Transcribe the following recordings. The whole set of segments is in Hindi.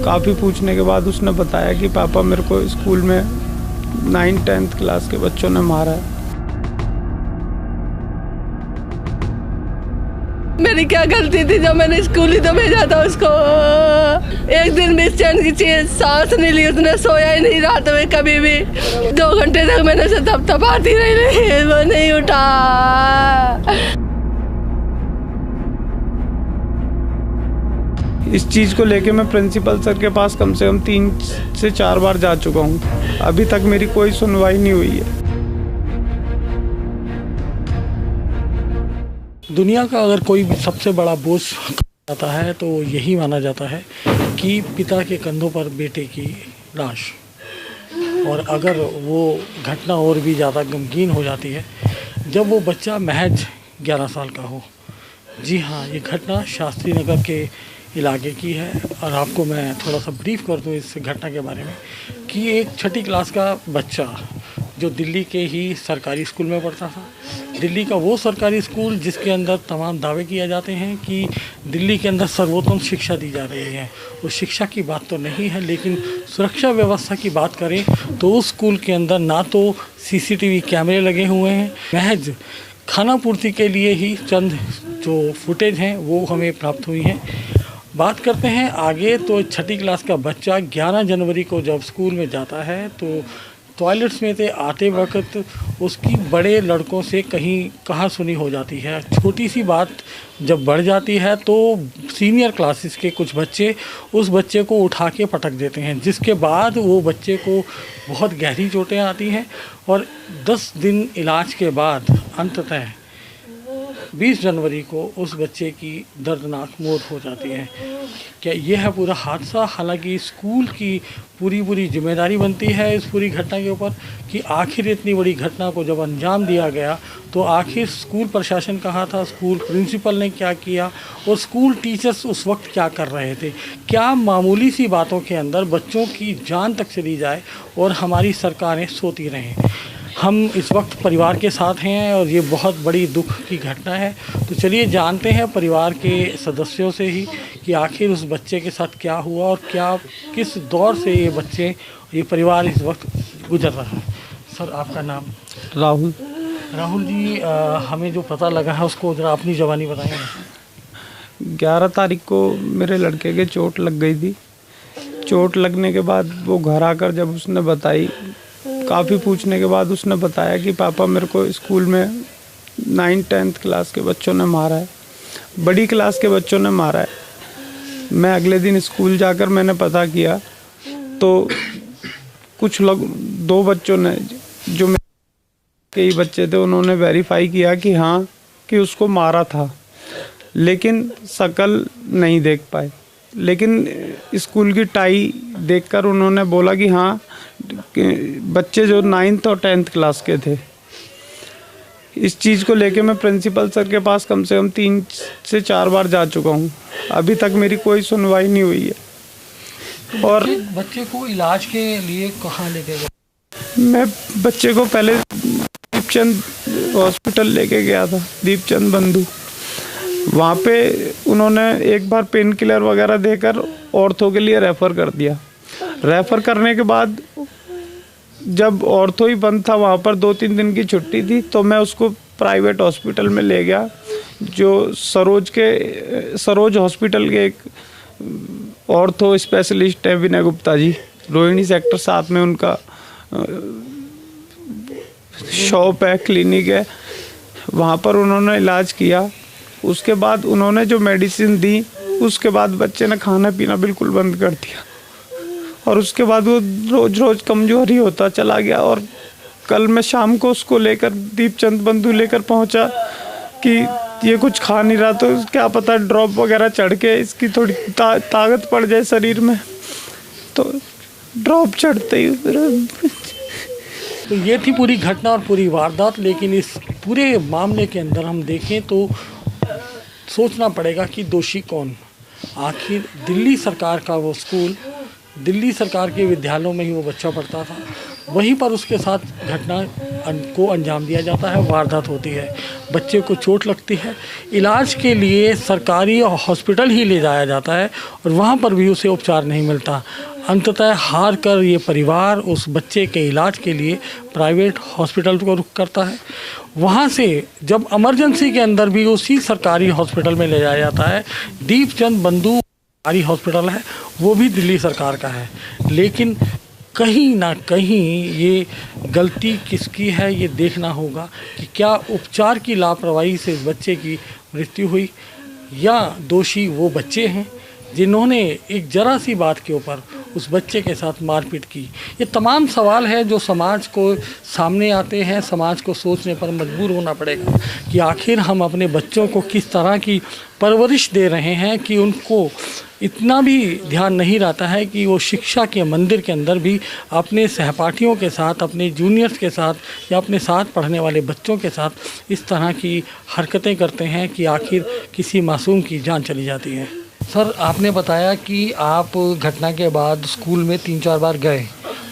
काफ़ी पूछने के बाद उसने बताया कि पापा मेरे को स्कूल में 9th-10th क्लास के बच्चों ने मारा है। मेरी क्या गलती थी जब मैंने स्कूल ही तो भेजा था उसको। एक दिन भी चैन की चीज सांस नहीं ली, उसने सोया ही नहीं रात में कभी भी। 2 घंटे तक मैंने उसे थपथपाती रही, वो नहीं उठा। इस चीज़ को लेके मैं प्रिंसिपल सर के पास कम से कम 3 से 4 बार जा चुका हूँ। अभी तक मेरी कोई सुनवाई नहीं हुई है। दुनिया का अगर कोई भी सबसे बड़ा बोझ आता है तो यही माना जाता है कि पिता के कंधों पर बेटे की लाश। और अगर वो घटना और भी ज़्यादा गमगीन हो जाती है जब वो बच्चा महज 11 साल का हो। जी हाँ, ये घटना शास्त्री नगर के इलाके की है। और आपको मैं थोड़ा सा ब्रीफ कर दूँ इस घटना के बारे में कि एक 6ठी क्लास का बच्चा जो दिल्ली के ही सरकारी स्कूल में पढ़ता था। दिल्ली का वो सरकारी स्कूल जिसके अंदर तमाम दावे किए जाते हैं कि दिल्ली के अंदर सर्वोत्तम शिक्षा दी जा रही है। उस शिक्षा की बात तो नहीं है, लेकिन सुरक्षा व्यवस्था की बात करें तो उस स्कूल के अंदर ना तो CCTV कैमरे लगे हुए हैं, महज खाना पूर्ति के लिए ही चंद जो फुटेज हैं वो हमें प्राप्त हुई हैं। बात करते हैं आगे। तो 6ठी क्लास का बच्चा 11 जनवरी को जब स्कूल में जाता है तो टॉयलेट्स में से आते वक्त उसकी बड़े लड़कों से कहीं कहा सुनी हो जाती है। छोटी सी बात जब बढ़ जाती है तो सीनियर क्लासेस के कुछ बच्चे उस बच्चे को उठा के पटक देते हैं, जिसके बाद वो बच्चे को बहुत गहरी चोटें आती हैं और 10 दिन इलाज के बाद अंततः 20 जनवरी को उस बच्चे की दर्दनाक मौत हो जाती है। क्या यह है पूरा हादसा? हालांकि स्कूल की पूरी जिम्मेदारी बनती है इस पूरी घटना के ऊपर कि आखिर इतनी बड़ी घटना को जब अंजाम दिया गया तो आखिर स्कूल प्रशासन कहाँ था, स्कूल प्रिंसिपल ने क्या किया और स्कूल टीचर्स उस वक्त क्या कर रहे थे। क्या मामूली सी बातों के अंदर बच्चों की जान तक चली जाए और हमारी सरकारें सोती रहें। हम इस वक्त परिवार के साथ हैं और ये बहुत बड़ी दुख की घटना है। तो चलिए जानते हैं परिवार के सदस्यों से ही कि आखिर उस बच्चे के साथ क्या हुआ और किस दौर से ये परिवार इस वक्त गुजर रहा है। सर, आपका नाम? राहुल जी, हमें जो पता लगा है उसको ज़रा अपनी ज़बानी बताएंगे। 11 तारीख को मेरे लड़के के चोट लग गई थी। चोट लगने के बाद वो घर आकर जब उसने बताई, काफ़ी पूछने के बाद उसने बताया कि पापा मेरे को स्कूल में 9th-10th क्लास के बच्चों ने मारा है, बड़ी क्लास के बच्चों ने मारा है। मैं अगले दिन स्कूल जाकर मैंने पता किया तो कुछ लोग 2 बच्चों ने जो मेरे कई बच्चे थे उन्होंने वेरीफाई किया कि हाँ कि उसको मारा था, लेकिन शक्ल नहीं देख पाए। लेकिन स्कूल की टाई देखकर उन्होंने बोला कि हाँ बच्चे जो 9th और 10th क्लास के थे। इस चीज़ को लेके मैं प्रिंसिपल सर के पास कम से कम 3 से 4 बार जा चुका हूँ। अभी तक मेरी कोई सुनवाई नहीं हुई है। और बच्चे को इलाज के लिए कहाँ लेके गए? मैं बच्चे को पहले दीपचंद हॉस्पिटल लेके गया था, दीपचंद बंधु। वहाँ पे उन्होंने एक बार पेन किलर वगैरह देकर ऑर्थो के लिए रेफ़र कर दिया। रेफ़र करने के बाद जब ऑर्थो ही बंद था, वहाँ पर 2-3 दिन की छुट्टी थी, तो मैं उसको प्राइवेट हॉस्पिटल में ले गया जो सरोज हॉस्पिटल के एक ऑर्थो स्पेशलिस्ट है विनय गुप्ता जी, रोहिणी सेक्टर 7 में उनका शॉप है, क्लिनिक है। वहाँ पर उन्होंने इलाज किया। उसके बाद उन्होंने जो मेडिसिन दी उसके बाद बच्चे ने खाना पीना बिल्कुल बंद कर दिया और उसके बाद वो रोज़ कमज़ोरी होता चला गया। और कल मैं शाम को उसको लेकर दीपचंद बंधु लेकर पहुंचा कि ये कुछ खा नहीं रहा, तो क्या पता ड्रॉप वगैरह चढ़ के इसकी थोड़ी ताकत पड़ जाए शरीर में। तो ड्रॉप चढ़ते ही तो ये थी पूरी घटना और पूरी वारदात। लेकिन इस पूरे मामले के अंदर हम देखें तो सोचना पड़ेगा कि दोषी कौन। आखिर दिल्ली सरकार का वो स्कूल, दिल्ली सरकार के विद्यालयों में ही वो बच्चा पढ़ता था, वहीं पर उसके साथ घटना को अंजाम दिया जाता है, वारदात होती है। बच्चे को चोट लगती है, इलाज के लिए सरकारी हॉस्पिटल ही ले जाया जाता है और वहाँ पर भी उसे उपचार नहीं मिलता। अंततः हार कर ये परिवार उस बच्चे के इलाज के लिए प्राइवेट हॉस्पिटल को रुख करता है। वहाँ से जब इमरजेंसी के अंदर भी उसी सरकारी हॉस्पिटल में ले जाया जाता है। दीपचंद बंधु सरकारी हॉस्पिटल है, वो भी दिल्ली सरकार का है, लेकिन कहीं ना कहीं ये गलती किसकी है ये देखना होगा कि क्या उपचार की लापरवाही से इस बच्चे की मृत्यु हुई या दोषी वो बच्चे हैं जिन्होंने एक जरा सी बात के ऊपर उस बच्चे के साथ मारपीट की। ये तमाम सवाल है जो समाज को सामने आते हैं, समाज को सोचने पर मजबूर होना पड़ेगा कि आखिर हम अपने बच्चों को किस तरह की परवरिश दे रहे हैं कि उनको इतना भी ध्यान नहीं रहता है कि वो शिक्षा के मंदिर के अंदर भी अपने सहपाठियों के साथ, अपने जूनियर्स के साथ या अपने साथ पढ़ने वाले बच्चों के साथ इस तरह की हरकतें करते हैं कि आखिर किसी मासूम की जान चली जाती है। सर, आपने बताया कि आप घटना के बाद स्कूल में 3-4 बार गए,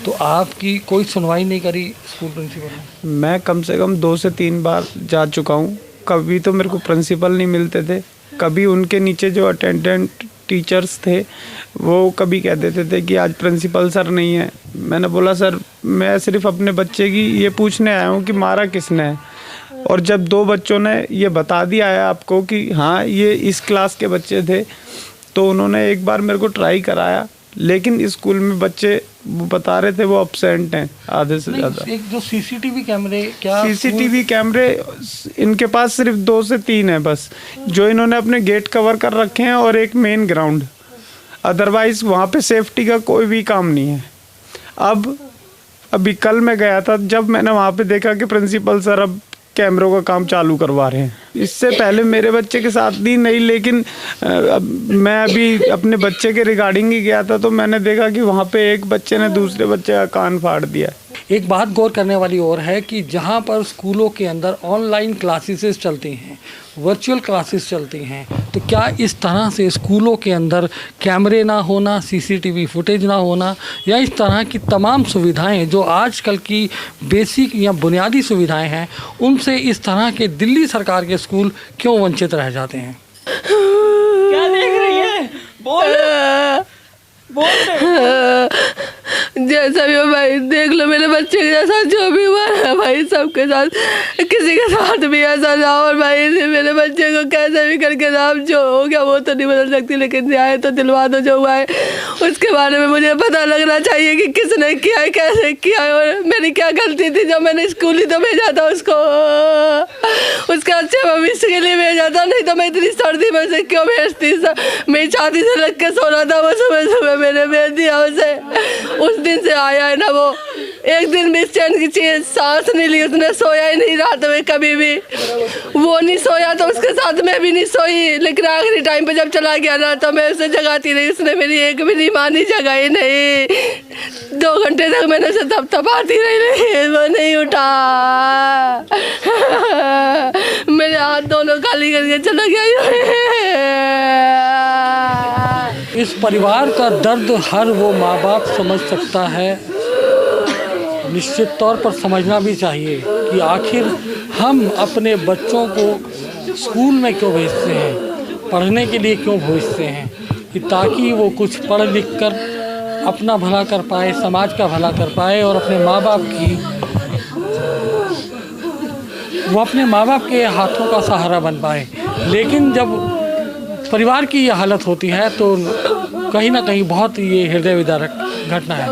तो आपकी कोई सुनवाई नहीं करी स्कूल प्रिंसिपल ने? मैं कम से कम 2 से 3 बार जा चुका हूँ। कभी तो मेरे को प्रिंसिपल नहीं मिलते थे, कभी उनके नीचे जो अटेंडेंट टीचर्स थे वो कभी कह देते थे कि आज प्रिंसिपल सर नहीं है। मैंने बोला सर मैं सिर्फ अपने बच्चे की ये पूछने आया हूँ कि मारा किसने है, और जब 2 बच्चों ने ये बता दिया है आपको कि हाँ ये इस क्लास के बच्चे थे, तो उन्होंने एक बार मेरे को ट्राई कराया, लेकिन स्कूल में बच्चे वो बता रहे थे वो अब्सेंट हैं आधे से ज़्यादा। एक जो सीसीटीवी कैमरे, क्या सीसीटीवी कैमरे इनके पास सिर्फ 2 से 3 है बस, जो इन्होंने अपने गेट कवर कर रखे हैं और एक मेन ग्राउंड, अदरवाइज वहाँ पे सेफ्टी का कोई भी काम नहीं है। अभी कल मैं गया था, जब मैंने वहाँ पे देखा कि प्रिंसिपल सर अब कैमरों का काम चालू करवा रहे हैं। इससे पहले मेरे बच्चे के साथ नहीं, लेकिन मैं अभी अपने बच्चे के रिगार्डिंग ही गया था, तो मैंने देखा कि वहाँ पे एक बच्चे ने दूसरे बच्चे का कान फाड़ दिया। एक बात गौर करने वाली और है कि जहाँ पर स्कूलों के अंदर ऑनलाइन क्लासेस चलती हैं, वर्चुअल क्लासेस चलती हैं, तो क्या इस तरह से स्कूलों के अंदर कैमरे ना होना, सीसीटीवी फुटेज ना होना या इस तरह की तमाम सुविधाएं जो आजकल की बेसिक या बुनियादी सुविधाएं हैं, उनसे इस तरह के दिल्ली सरकार के स्कूल क्यों वंचित रह जाते हैं? क्या देख रही है? बोल जैसा भी हो भाई, देख लो मेरे बच्चे के साथ जो भी हुआ है भाई, सबके साथ, किसी के साथ भी ऐसा ना हो। और भाई मेरे बच्चे को कैसे भी करके नाम जो हो गया वो तो नहीं बदल सकती, लेकिन न्याय तो दिलवा दो जो हुआ है। उसके बारे में मुझे पता लगना चाहिए कि किसने किया है, कैसे किया है, और मेरी क्या गलती थी जब मैंने स्कूल ही तो भेजा था उसको, उसके अच्छे भविष्य के लिए भेजा था, नहीं तो मैं इतनी सर्दी में से क्यों भेजती। मेरी छाती से लग के सो रहा था वो, सुबह सुबह मैंने भेज दिया उसे। उस दिन से आया है ना वो, एक दिन भी चैन की चीज सांस नहीं ली उसने, सोया ही नहीं रात में कभी भी। वो नहीं सोया तो उसके साथ मैं भी नहीं सोई, लेकिन आखिरी टाइम पे जब चला गया ना तो मैं उसे जगाती रही, उसने मेरी एक भी नहीं मानी, जगाई नहीं। 2 घंटे तक मैंने उसे थपथपाती रही, वो नहीं उठा। मेरे हाथ दोनों खाली करके चला गया। इस परिवार का दर्द हर वो माँ बाप समझ सकता है। निश्चित तौर पर समझना भी चाहिए कि आखिर हम अपने बच्चों को स्कूल में क्यों भेजते हैं, पढ़ने के लिए क्यों भेजते हैं, कि ताकि वो कुछ पढ़ लिख कर अपना भला कर पाए, समाज का भला कर पाए और अपने माँ बाप की, वो अपने माँ बाप के हाथों का सहारा बन पाए। लेकिन जब परिवार की ये हालत होती है तो कहीं ना कहीं बहुत ये हृदय विदारक घटना है।